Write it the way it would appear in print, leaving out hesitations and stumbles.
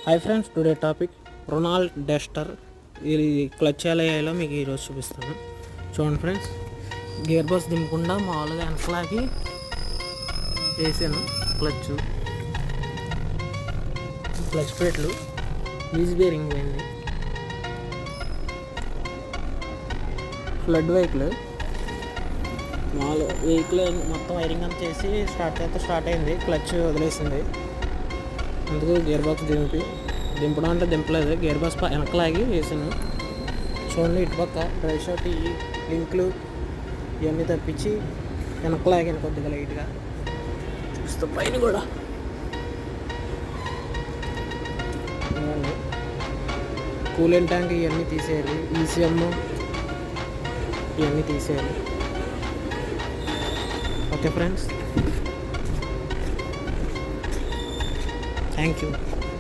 Hi friends, today topic Ronald Duster. ఇది clutch ఎలా వేయాలో మీకు ఈరోజు చూపిస్తాను. చూడండి ఫ్రెండ్స్, గేర్ బాక్స్ దింపకుండా మామూలుగా వెనకలాగి వేసాను. క్లచ్ ప్లేట్లు, వీజ్ బేరింగ్ పోయింది, ఫ్లడ్ వెహికల్ మొత్తం వైరింగ్ అంతా చేసి స్టార్ట్ అయింది. క్లచ్ వదిలేసింది, అందుకు గేర్ బాక్స్ దింపడం అంటే దింపలేదు, గేర్ బాక్స్ వెనకలాగి వేసాను. చూడండి, ఇటుపక్క డ్రైవ్ షాట్ ఈ లింక్లు ఇవన్నీ తప్పించి వెనకలాగాను కొద్దిగా లైట్గా. చూస్తూ పైన కూడా కూలెంట్ ట్యాంక్ ఇవన్నీ తీసేయాలి, ఈసీఎం ఇవన్నీ తీసేయాలి. Okay friends, thank you.